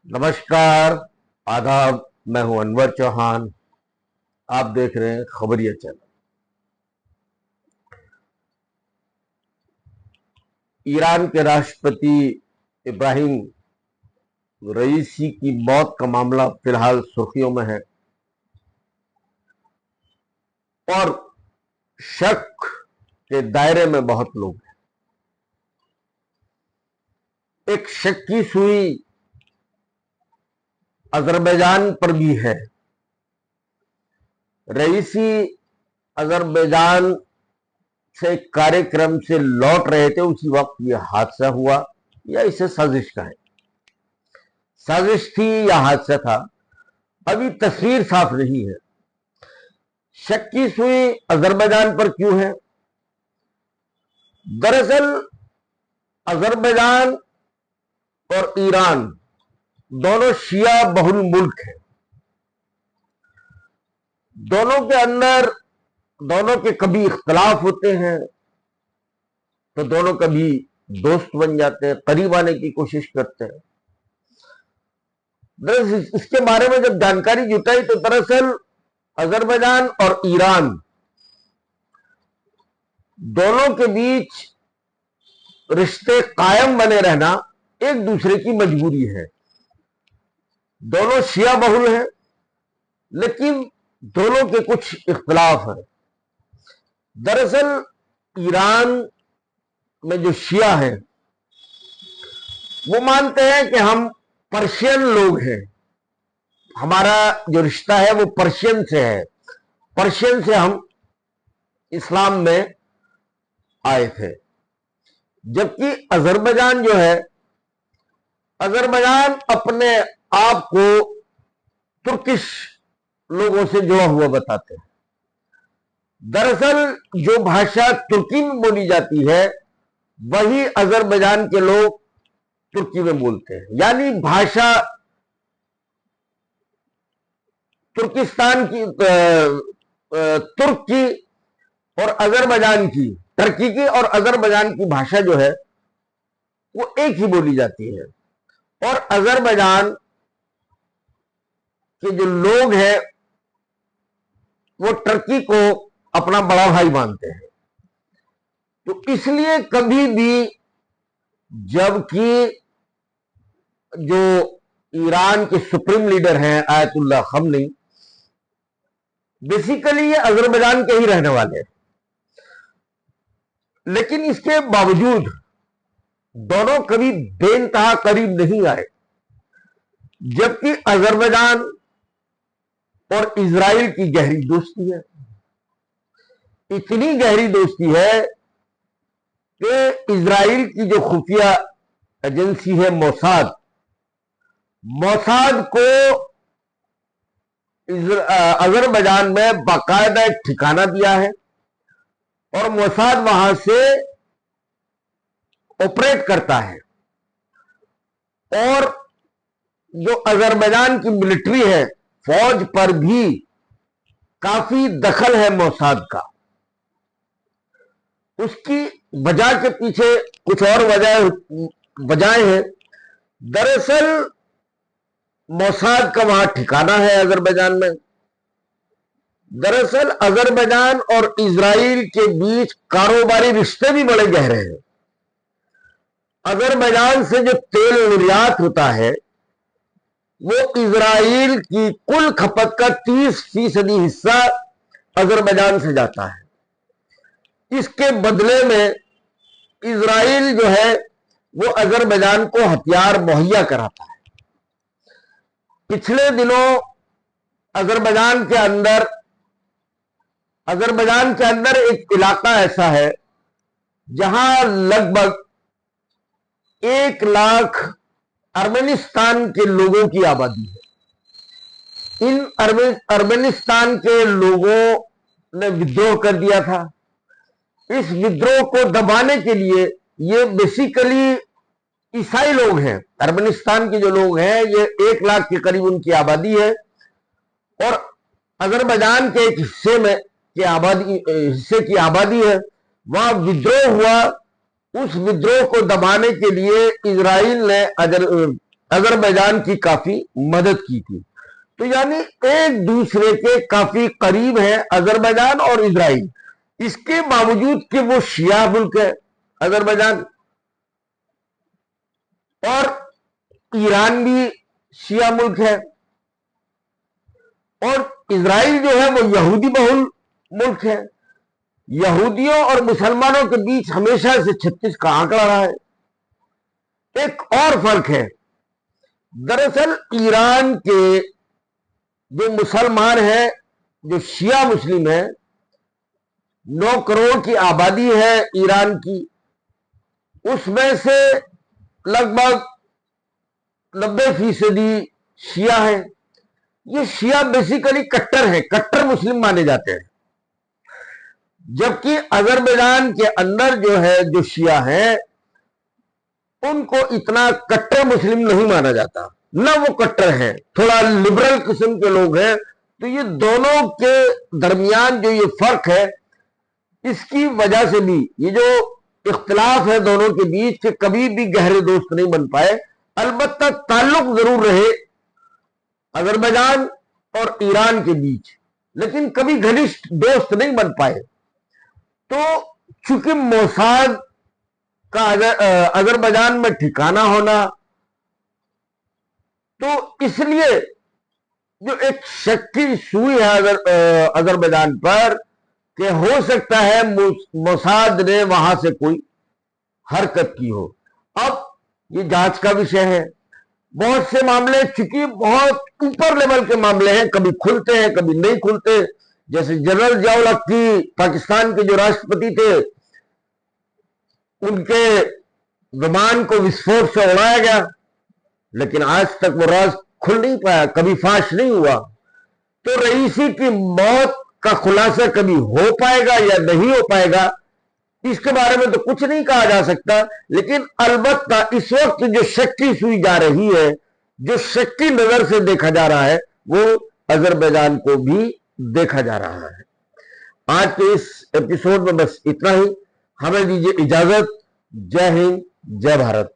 नमस्कार, आदाब। मैं हूं अनवर चौहान। आप देख रहे हैं खबरिया चैनल। ईरान के राष्ट्रपति इब्राहिम रईसी की मौत का मामला फिलहाल सुर्खियों में है और शक के दायरे में बहुत लोग हैं। एक शक की सुई अजरबैजान पर भी है। रईसी अजरबैजान से कार्यक्रम से लौट रहे थे, उसी वक्त यह हादसा हुआ, या इसे साजिश का है। साजिश थी या हादसा था, अभी तस्वीर साफ नहीं है। शक की सुई अजरबैजान पर क्यों है? दरअसल अजरबैजान और ईरान दोनों शिया बहुल मुल्क हैं। दोनों के कभी इख्तलाफ होते हैं तो दोनों कभी दोस्त बन जाते हैं, करीब आने की कोशिश करते हैं। दरअसल इसके बारे में जब जानकारी जुटाई तो दरअसल अजरबैजान और ईरान दोनों के बीच रिश्ते कायम बने रहना एक दूसरे की मजबूरी है। दोनों शिया बहुल हैं, लेकिन दोनों के कुछ इख्तलाफ हैं। दरअसल ईरान में जो शिया हैं वो मानते हैं कि हम पर्शियन लोग हैं, हमारा जो रिश्ता है वो पर्शियन से है, पर्शियन से हम इस्लाम में आए थे। जबकि अजरबैजान जो है, अजरबैजान अपने आप को तुर्किश लोगों से जुड़ा हुआ बताते हैं। दरअसल जो भाषा तुर्की में बोली जाती है वही अजरबैजान के लोग तुर्की में बोलते हैं। यानी भाषा तुर्किस्तान की तुर्क की और अजरबैजान की, टर्की की और अजरबैजान की भाषा जो है वो एक ही बोली जाती है। और अजरबैजान के जो लोग हैं वो टर्की को अपना बड़ा भाई मानते हैं। तो इसलिए कभी भी, जबकि जो ईरान के सुप्रीम लीडर हैं आयतुल्लाह खमेनी, बेसिकली ये अजरबैजान के ही रहने वाले हैं, लेकिन इसके बावजूद दोनों कभी बेइंतहा करीब नहीं आए। जबकि अजरबैजान और इजराइल की गहरी दोस्ती है, इतनी गहरी दोस्ती है कि इजराइल की जो खुफिया एजेंसी है मोसाद को अजरबैजान में बाकायदा एक ठिकाना दिया है और मोसाद वहां से ऑपरेट करता है। और जो अजरबैजान की मिलिट्री है, फौज पर भी काफी दखल है मोसाद का। उसकी वजह के पीछे कुछ और वजह हैं। दरअसल मोसाद का वहां ठिकाना है अजरबैजान में। दरअसल अजरबैजान और इजराइल के बीच कारोबारी रिश्ते भी बड़े गहरे हैं। अजरबैजान से जो तेल निर्यात होता है वो इजराइल की कुल खपत का 30% हिस्सा अजरबैजान से जाता है। इसके बदले में इजराइल जो है वो अजरबैजान को हथियार मुहैया कराता है। पिछले दिनों अजरबैजान के अंदर एक इलाका ऐसा है जहां लगभग 1 लाख अर्मेनिस्तान के लोगों की आबादी है। इन अर्मेनिस्तान के लोगों ने विद्रोह कर दिया था। इस विद्रोह को दबाने के लिए, ये बेसिकली ईसाई लोग हैं, अर्मेनिस्तान के जो लोग हैं ये 1 लाख के करीब उनकी आबादी है। और अजरबैजान के एक हिस्से की आबादी है। वहां विद्रोह हुआ। उस विद्रोह को दबाने के लिए इजराइल ने अजरबैजान की काफी मदद की थी। तो यानी एक दूसरे के काफी करीब है अजरबैजान और इजराइल, इसके बावजूद कि वो शिया मुल्क है अजरबैजान, और ईरान भी शिया मुल्क है, और इजराइल जो है वो यहूदी बहुल मुल्क है। यहूदियों और मुसलमानों के बीच हमेशा से 36 का आंकड़ा रहा है। एक और फर्क है, दरअसल ईरान के जो मुसलमान हैं, जो शिया मुस्लिम है, 9 करोड़ की आबादी है ईरान की, उसमें से लगभग 90% शिया है। ये शिया बेसिकली कट्टर है, कट्टर मुस्लिम माने जाते हैं, जबकि अजरबैजान के अंदर जो है जो शिया है उनको इतना कट्टर मुस्लिम नहीं माना जाता, ना वो कट्टर है, थोड़ा लिबरल किस्म के लोग हैं। तो ये दोनों के दरमियान जो ये फर्क है, इसकी वजह से भी ये जो इख्तिलाफ है दोनों के बीच के कभी भी गहरे दोस्त नहीं बन पाए। अलबत्ता ताल्लुक जरूर रहे अजरबैजान और ईरान के बीच, लेकिन कभी घनिष्ठ दोस्त नहीं बन पाए। तो चूंकि मोसाद का अजरबैजान में ठिकाना होना, तो इसलिए जो एक शक की सुई है अजरबैजान पर कि हो सकता है मोसाद ने वहां से कोई हरकत की हो। अब ये जांच का विषय है। बहुत से मामले चूंकि बहुत ऊपर लेवल के मामले हैं, कभी खुलते हैं कभी नहीं खुलते। जैसे जनरल जियाउल हक की, पाकिस्तान के जो राष्ट्रपति थे, उनके विमान को विस्फोट से उड़ाया गया, लेकिन आज तक वो राज खुल नहीं पाया, कभी फाश नहीं हुआ। तो रईसी की मौत का खुलासा कभी हो पाएगा या नहीं हो पाएगा, इसके बारे में तो कुछ नहीं कहा जा सकता। लेकिन अलबत्ता इस वक्त जो शक की सुई जा रही है, जो शक की नजर से देखा जा रहा है, वो अजरबैजान को भी देखा जा रहा है। आज के इस एपिसोड में बस इतना ही। हमें दीजिए इजाजत। जय हिंद, जय भारत।